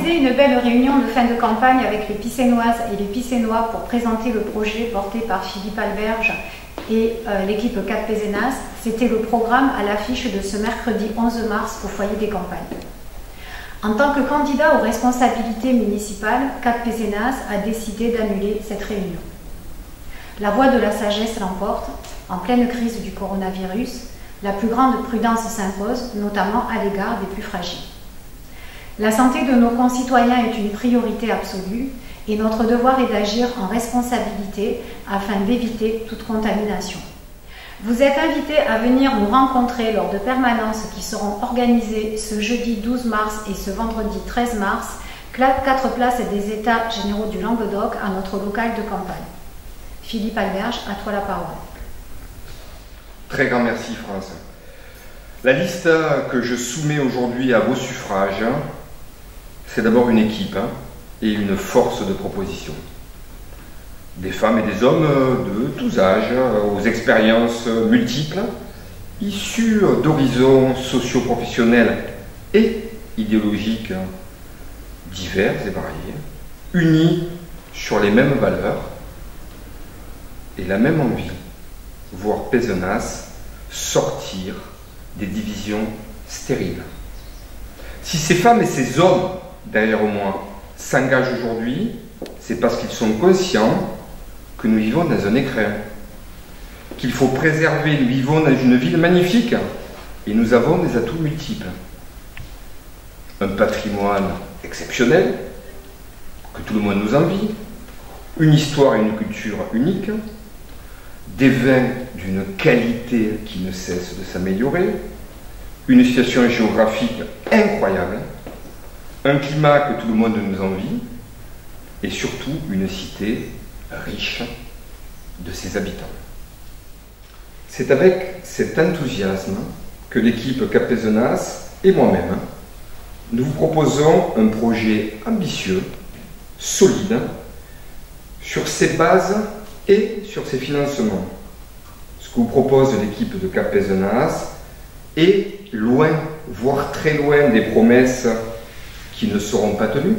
organisé une belle réunion de fin de campagne avec les Picénoises et les Picénois pour présenter le projet porté par Philippe Alberge et l'équipe Cap Pézenas. C'était le programme à l'affiche de ce mercredi 11 mars au foyer des campagnes. En tant que candidat aux responsabilités municipales, Cap Pézenas a décidé d'annuler cette réunion. La voie de la sagesse l'emporte. En pleine crise du coronavirus, la plus grande prudence s'impose, notamment à l'égard des plus fragiles. La santé de nos concitoyens est une priorité absolue et notre devoir est d'agir en responsabilité afin d'éviter toute contamination. Vous êtes invités à venir nous rencontrer lors de permanences qui seront organisées ce jeudi 12 mars et ce vendredi 13 mars, 4 places des États généraux du Languedoc à notre local de campagne. Philippe Alberge, à toi la parole. Très grand merci France. La liste que je soumets aujourd'hui à vos suffrages, c'est d'abord une équipe et une force de proposition. Des femmes et des hommes de tous âges, aux expériences multiples, issus d'horizons socio-professionnels et idéologiques divers et variés, unis sur les mêmes valeurs et la même envie, voir Pézenas sortir des divisions stériles. Si ces femmes et ces hommes derrière moi s'engagent aujourd'hui, c'est parce qu'ils sont conscients que nous vivons dans un écrin, qu'il faut préserver. Nous vivons dans une ville magnifique et nous avons des atouts multiples. Un patrimoine exceptionnel, que tout le monde nous envie, une histoire et une culture uniques, des vins d'une qualité qui ne cesse de s'améliorer, une situation géographique incroyable, un climat que tout le monde nous envie, et surtout une cité riche de ses habitants. C'est avec cet enthousiasme que l'équipe Cap Pézenas et moi-même, nous vous proposons un projet ambitieux, solide, sur ses bases et sur ses financements. Ce que vous propose l'équipe de Cap Pézenas est loin, voire très loin des promesses qui ne seront pas tenues,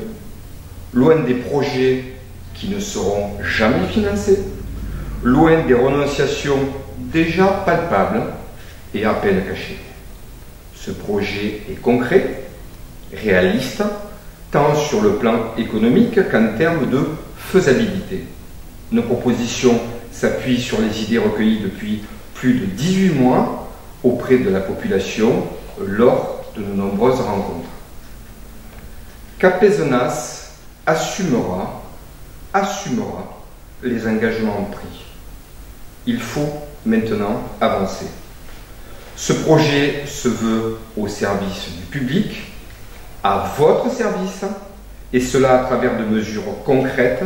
loin des projets qui ne seront jamais financés, loin des renonciations déjà palpables et à peine cachées. Ce projet est concret, réaliste, tant sur le plan économique qu'en termes de faisabilité. Nos propositions s'appuient sur les idées recueillies depuis plus de 18 mois auprès de la population lors de nos nombreuses rencontres. Cap Pézenas assumera les engagements pris. Il faut maintenant avancer. Ce projet se veut au service du public, à votre service, et cela à travers de mesures concrètes,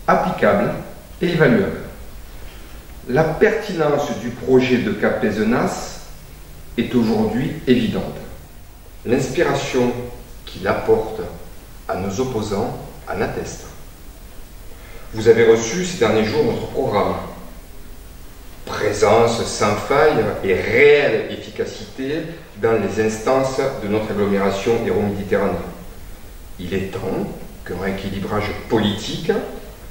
applicables et évaluables. La pertinence du projet de Cap Pézenas est aujourd'hui évidente. L'inspiration qu'il apporte à nos opposants en atteste. Vous avez reçu ces derniers jours notre programme. Présence sans faille et réelle efficacité dans les instances de notre agglomération héro-méditerranéenne. Il est temps qu'un rééquilibrage politique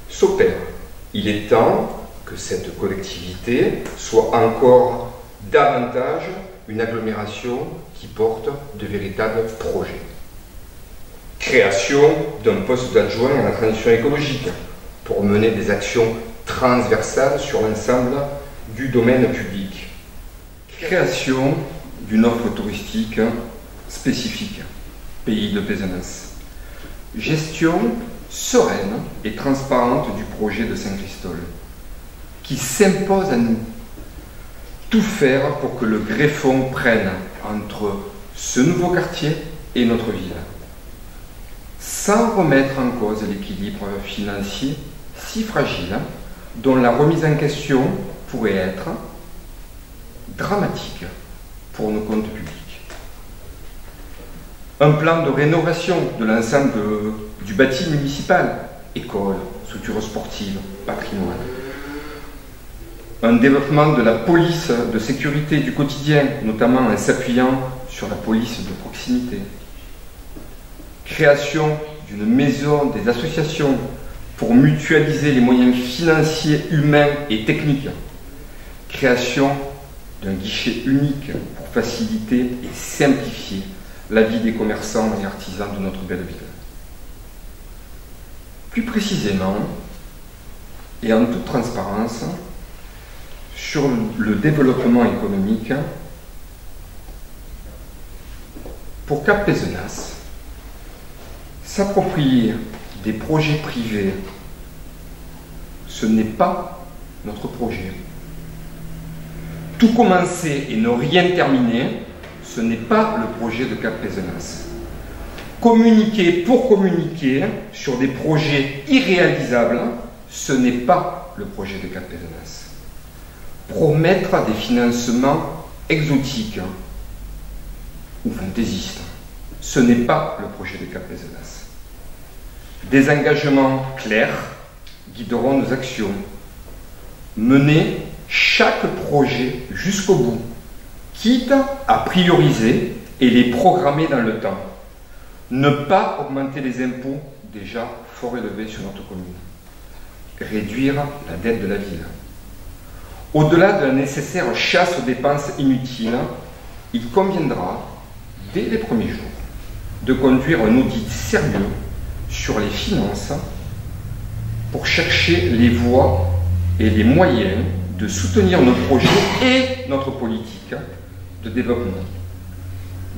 s'opère. Il est temps que cette collectivité soit encore davantage une agglomération qui porte de véritables projets. Création d'un poste d'adjoint à la transition écologique pour mener des actions transversales sur l'ensemble du domaine public. Création d'une offre touristique spécifique, pays de Pézenas. Gestion sereine et transparente du projet de Saint-Christol, qui s'impose à nous. Tout faire pour que le greffon prenne entre ce nouveau quartier et notre ville, sans remettre en cause l'équilibre financier si fragile, dont la remise en question pourrait être dramatique pour nos comptes publics. Un plan de rénovation de l'ensemble du bâti municipal, écoles, structures sportives, patrimoine. Un développement de la police de sécurité du quotidien, notamment en s'appuyant sur la police de proximité. Création d'une maison des associations pour mutualiser les moyens financiers, humains et techniques. Création d'un guichet unique pour faciliter et simplifier la vie des commerçants et artisans de notre belle ville. Plus précisément, et en toute transparence, sur le développement économique, pour Cap Pézenas, s'approprier des projets privés, ce n'est pas notre projet. Tout commencer et ne rien terminer, ce n'est pas le projet de Cap Pézenas. Communiquer pour communiquer sur des projets irréalisables, ce n'est pas le projet de Cap Pézenas. Promettre des financements exotiques ou fantaisistes, ce n'est pas le projet de Cap Pézenas. Des engagements clairs guideront nos actions. Mener chaque projet jusqu'au bout, quitte à prioriser et les programmer dans le temps. Ne pas augmenter les impôts déjà fort élevés sur notre commune. Réduire la dette de la ville. Au-delà de la nécessaire chasse aux dépenses inutiles, il conviendra, dès les premiers jours, de conduire un audit sérieux sur les finances pour chercher les voies et les moyens de soutenir nos projets et notre politique de développement.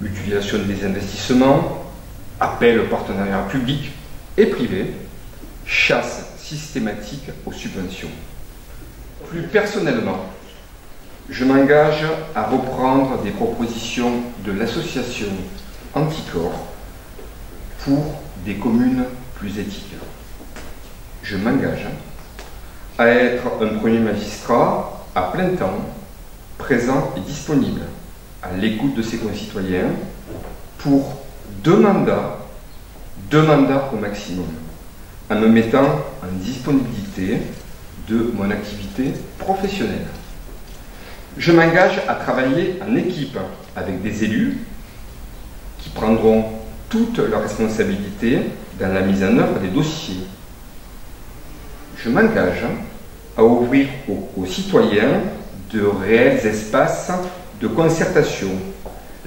Mutualisation des investissements, appel aux partenariats publics et privés, chasse systématique aux subventions. Plus personnellement, je m'engage à reprendre des propositions de l'association Anticor pour des communes plus éthiques. Je m'engage à être un premier magistrat à plein temps, présent et disponible, à l'écoute de ses concitoyens, pour deux mandats au maximum, en me mettant en disponibilité de mon activité professionnelle. Je m'engage à travailler en équipe avec des élus qui prendront toutes leurs responsabilités dans la mise en œuvre des dossiers. Je m'engage à ouvrir aux citoyens de réels espaces de concertation,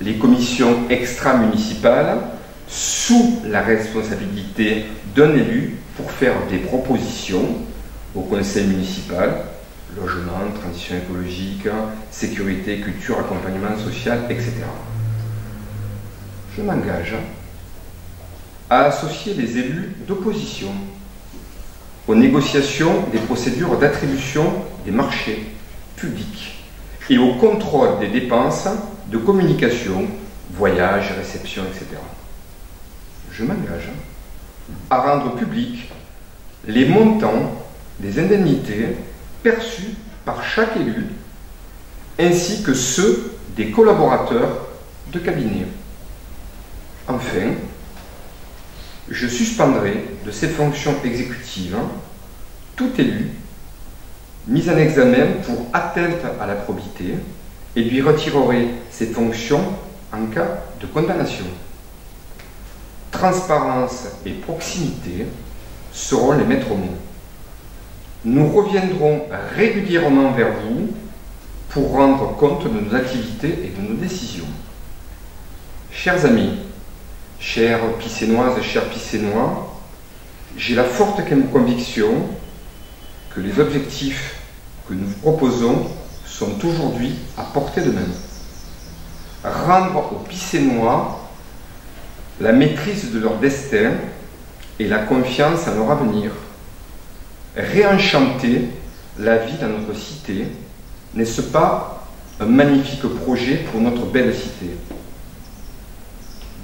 les commissions extra-municipales sous la responsabilité d'un élu pour faire des propositions au conseil municipal, logement, transition écologique, sécurité, culture, accompagnement social, etc. Je m'engage à associer les élus d'opposition aux négociations des procédures d'attribution des marchés publics et au contrôle des dépenses de communication, voyages, réceptions, etc. Je m'engage à rendre public les montants des indemnités perçues par chaque élu, ainsi que ceux des collaborateurs de cabinet. Enfin, je suspendrai de ses fonctions exécutives tout élu mis en examen pour atteinte à la probité et lui retirerai ses fonctions en cas de condamnation. Transparence et proximité seront les maîtres mots. Nous reviendrons régulièrement vers vous pour rendre compte de nos activités et de nos décisions. Chers amis, chères Picénoises, chers Picénois, j'ai la forte conviction que les objectifs que nous vous proposons sont aujourd'hui à portée de main. Rendre aux Picénois la maîtrise de leur destin et la confiance en leur avenir. Réenchanter la vie dans notre cité, n'est-ce pas un magnifique projet pour notre belle cité?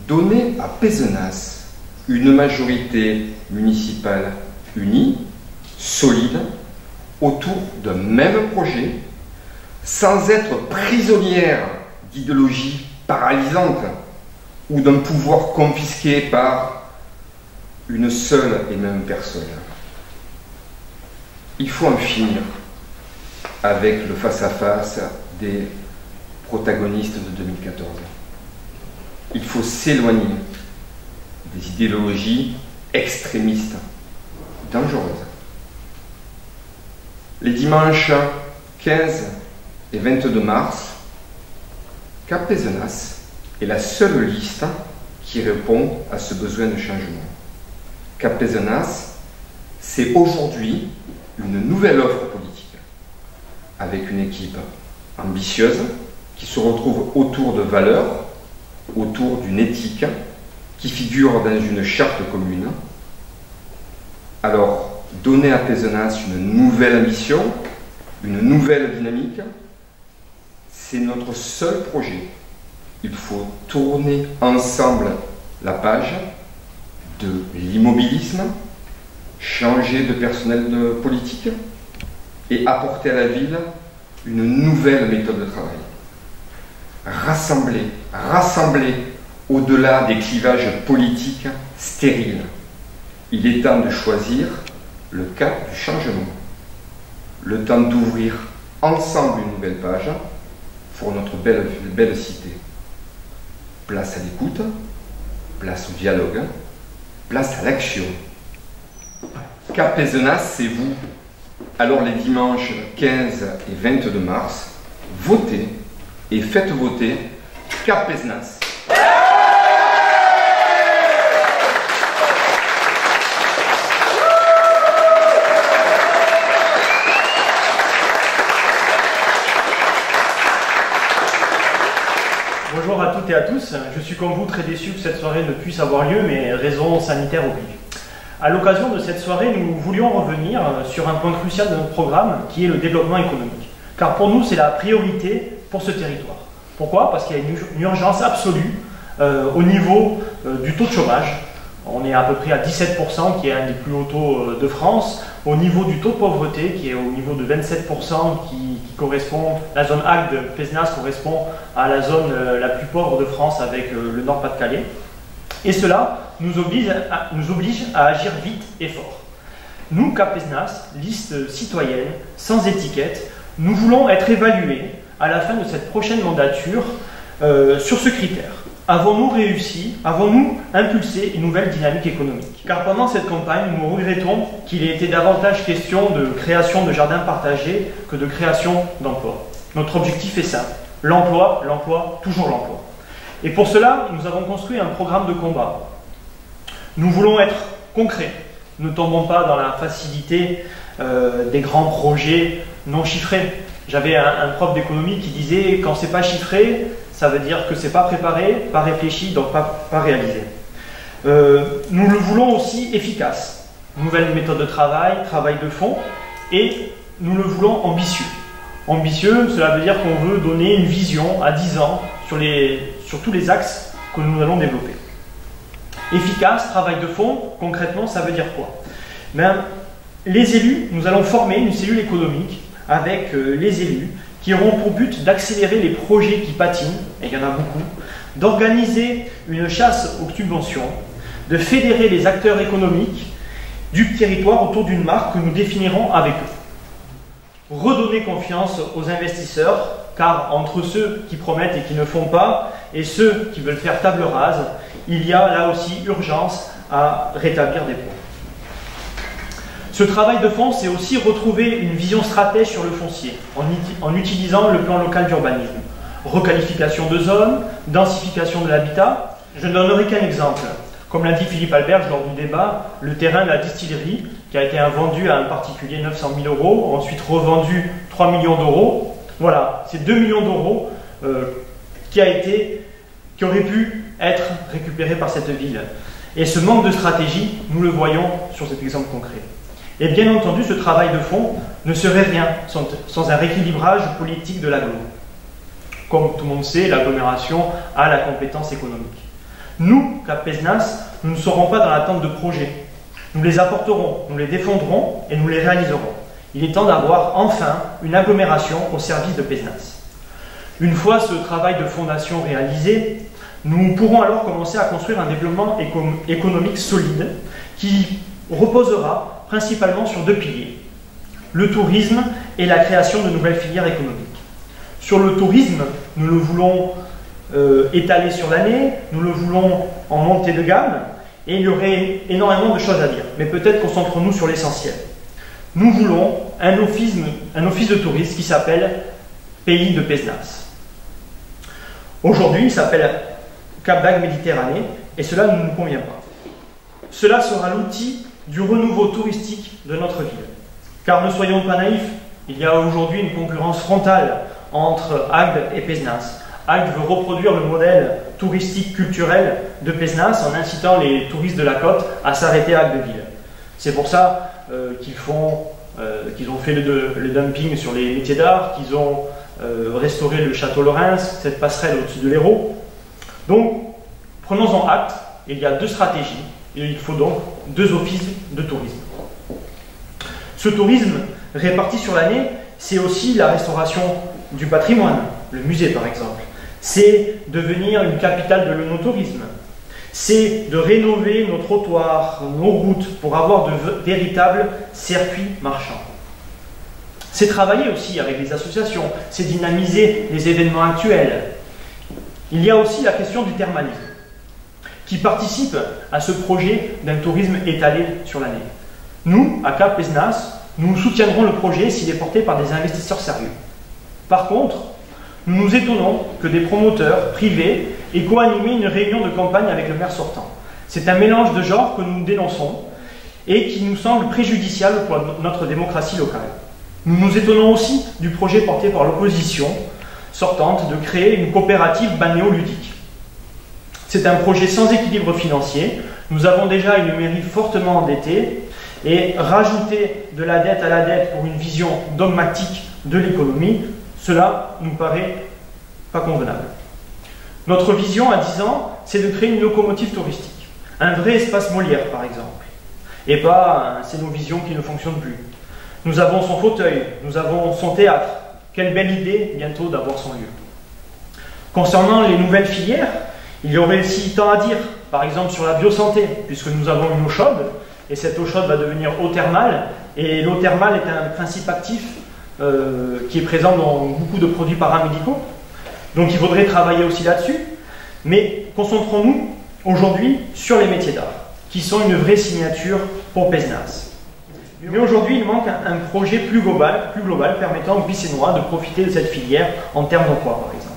Donner à Pézenas une majorité municipale unie, solide, autour d'un même projet, sans être prisonnière d'idéologies paralysantes ou d'un pouvoir confisqué par une seule et même personne. Il faut en finir avec le face-à-face des protagonistes de 2014. Il faut s'éloigner des idéologies extrémiste, dangereuse. Les dimanches 15 et 22 mars, Cap Pézenas est la seule liste qui répond à ce besoin de changement. Cap Pézenas, c'est aujourd'hui une nouvelle offre politique, avec une équipe ambitieuse qui se retrouve autour de valeurs, autour d'une éthique qui figure dans une charte commune. Alors, donner à Pézenas une nouvelle ambition, une nouvelle dynamique, c'est notre seul projet. Il faut tourner ensemble la page de l'immobilisme, changer de personnel de politique et apporter à la ville une nouvelle méthode de travail. Rassembler au-delà des clivages politiques stériles. Il est temps de choisir le cap du changement. Le temps d'ouvrir ensemble une nouvelle page pour notre belle cité. Place à l'écoute, place au dialogue, place à l'action. Cap Pézenas, c'est vous. Alors les dimanches 15 et 22 mars, votez et faites voter Cap Pézenas. Bonjour à toutes et à tous, je suis comme vous très déçu que cette soirée ne puisse avoir lieu, mais raisons sanitaires obligent. À l'occasion de cette soirée, nous voulions revenir sur un point crucial de notre programme, qui est le développement économique. Car pour nous, c'est la priorité pour ce territoire. Pourquoi? Parce qu'il y a une urgence absolue au niveau du taux de chômage. On est à peu près à 17%, qui est un des plus hauts taux de France. Au niveau du taux de pauvreté, qui est au niveau de 27%, qui correspond, la zone ACT de Pézenas correspond à la zone la plus pauvre de France avec le Nord-Pas-de-Calais. Et cela nous oblige à agir vite et fort. Nous, Cap Pézenas, liste citoyenne, sans étiquette, nous voulons être évalués à la fin de cette prochaine mandature sur ce critère. Avons-nous réussi, avons-nous impulsé une nouvelle dynamique économique? Car pendant cette campagne, nous regrettons qu'il ait été davantage question de création de jardins partagés que de création d'emplois. Notre objectif est simple, l'emploi, l'emploi, toujours l'emploi. Et pour cela, nous avons construit un programme de combat. Nous voulons être concrets, ne tombons pas dans la facilité des grands projets non chiffrés. J'avais un prof d'économie qui disait « quand c'est pas chiffré, ça veut dire que c'est pas préparé, pas réfléchi, donc pas réalisé. » Nous le voulons aussi efficace. Nouvelle méthode de travail, travail de fond, et nous le voulons ambitieux. Ambitieux, cela veut dire qu'on veut donner une vision à 10 ans sur tous les axes que nous allons développer. Efficace, travail de fond, concrètement, ça veut dire quoi? Les élus, nous allons former une cellule économique avec les élus qui auront pour but d'accélérer les projets qui patinent, et il y en a beaucoup, d'organiser une chasse aux subventions, de fédérer les acteurs économiques du territoire autour d'une marque que nous définirons avec eux. Redonner confiance aux investisseurs, car entre ceux qui promettent et qui ne font pas, et ceux qui veulent faire table rase, il y a là aussi urgence à rétablir des points. Ce travail de fond, c'est aussi retrouver une vision stratège sur le foncier, en utilisant le plan local d'urbanisme. Requalification de zones, densification de l'habitat. Je ne donnerai qu'un exemple. Comme l'a dit Philippe Alberge lors du débat, le terrain de la distillerie, qui a été vendu à un particulier 900 000 €, ensuite revendu 3 millions d'euros. Voilà, c'est 2 millions d'euros qui auraient pu être récupérés par cette ville. Et ce manque de stratégie, nous le voyons sur cet exemple concret. Et bien entendu, ce travail de fond ne serait rien sans un rééquilibrage politique de l'agglo. Comme tout le monde sait, l'agglomération a la compétence économique. Nous, Cap Pézenas, nous ne serons pas dans l'attente de projets. Nous les apporterons, nous les défendrons et nous les réaliserons. Il est temps d'avoir enfin une agglomération au service de Pézenas. Une fois ce travail de fondation réalisé, nous pourrons alors commencer à construire un développement économique solide qui reposera principalement sur 2 piliers, le tourisme et la création de nouvelles filières économiques. Sur le tourisme, nous le voulons étaler sur l'année, nous le voulons en montée de gamme, et il y aurait énormément de choses à dire, mais peut-être concentrons-nous sur l'essentiel. Nous voulons un office de tourisme qui s'appelle Pays de Pézenas. Aujourd'hui, il s'appelle Cap d'Agde Méditerranée, et cela ne nous convient pas. Cela sera l'outil du renouveau touristique de notre ville. Car ne soyons pas naïfs, il y a aujourd'hui une concurrence frontale entre Agde et Pézenas. Agde veut reproduire le modèle touristique culturel de Pézenas en incitant les touristes de la côte à s'arrêter à Agdeville. C'est pour ça qu'ils ont fait le dumping sur les métiers d'art, qu'ils ont restauré le château Lorens, cette passerelle au-dessus de l'Hérault. Donc, prenons-en acte, il y a deux stratégies, et il faut donc deux offices de tourisme. Ce tourisme réparti sur l'année, c'est aussi la restauration du patrimoine, le musée par exemple. C'est devenir une capitale de l'œnotourisme. C'est de rénover nos trottoirs, nos routes, pour avoir de véritables circuits marchands. C'est travailler aussi avec les associations, c'est dynamiser les événements actuels. Il y a aussi la question du thermalisme, qui participe à ce projet d'un tourisme étalé sur l'année. Nous, à Cap Pézenas, nous soutiendrons le projet s'il est porté par des investisseurs sérieux. Par contre, nous nous étonnons que des promoteurs privés aient co-animé une réunion de campagne avec le maire sortant. C'est un mélange de genres que nous dénonçons et qui nous semble préjudiciable pour notre démocratie locale. Nous nous étonnons aussi du projet porté par l'opposition sortante de créer une coopérative balnéoludique. C'est un projet sans équilibre financier. Nous avons déjà une mairie fortement endettée et rajouter de la dette à la dette pour une vision dogmatique de l'économie, cela nous paraît pas convenable. Notre vision à 10 ans, c'est de créer une locomotive touristique, un vrai espace Molière par exemple, et pas c'est nos visions qui ne fonctionnent plus. Nous avons son fauteuil, nous avons son théâtre. Quelle belle idée bientôt d'avoir son lieu. Concernant les nouvelles filières, il y aurait aussi tant à dire, par exemple sur la biosanté, puisque nous avons une eau chaude, et cette eau chaude va devenir eau thermale, et l'eau thermale est un principe actif qui est présent dans beaucoup de produits paramédicaux. Donc il faudrait travailler aussi là-dessus, mais concentrons-nous aujourd'hui sur les métiers d'art, qui sont une vraie signature pour Pézenas. Mais aujourd'hui, il manque un projet plus global permettant aux Pissénois de profiter de cette filière en termes d'emploi, par exemple.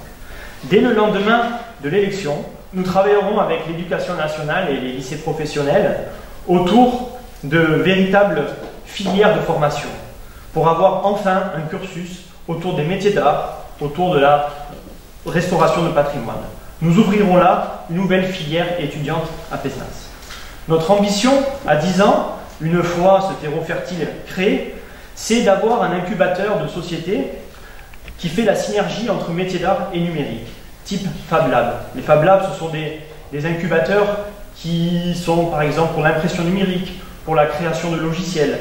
Dès le lendemain de l'élection, nous travaillerons avec l'éducation nationale et les lycées professionnels autour de véritables filières de formation pour avoir enfin un cursus autour des métiers d'art, autour de la restauration de patrimoine. Nous ouvrirons là une nouvelle filière étudiante à Pézenas. Notre ambition, à 10 ans, une fois ce terreau fertile créé, c'est d'avoir un incubateur de société qui fait la synergie entre métiers d'art et numérique, type Fab Lab. Les Fab Labs, ce sont des incubateurs qui sont par exemple pour l'impression numérique, pour la création de logiciels.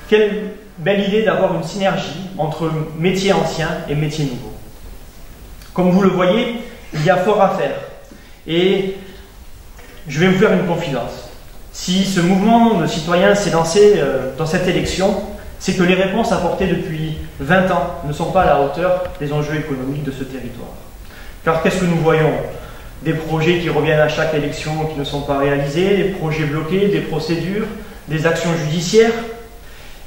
Quelle belle idée d'avoir une synergie entre métiers anciens et métiers nouveaux. Comme vous le voyez, il y a fort à faire. Et je vais vous faire une confidence. Si ce mouvement de citoyens s'est lancé dans cette élection, c'est que les réponses apportées depuis 20 ans ne sont pas à la hauteur des enjeux économiques de ce territoire. Car qu'est-ce que nous voyons? Des projets qui reviennent à chaque élection qui ne sont pas réalisés, des projets bloqués, des procédures, des actions judiciaires.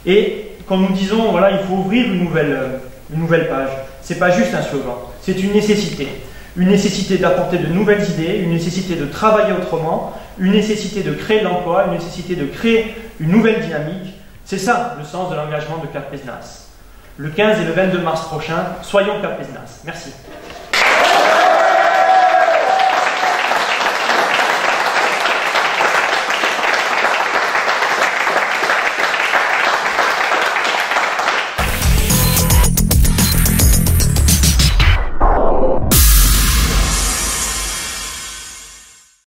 Et quand nous disons, voilà, il faut ouvrir une nouvelle page, ce n'est pas juste un slogan, c'est une nécessité. Une nécessité d'apporter de nouvelles idées, une nécessité de travailler autrement, une nécessité de créer de l'emploi, une nécessité de créer une nouvelle dynamique. C'est ça le sens de l'engagement de Cap Pézenas. Le 15 et le 22 mars prochain, soyons Cap Pézenas. Merci.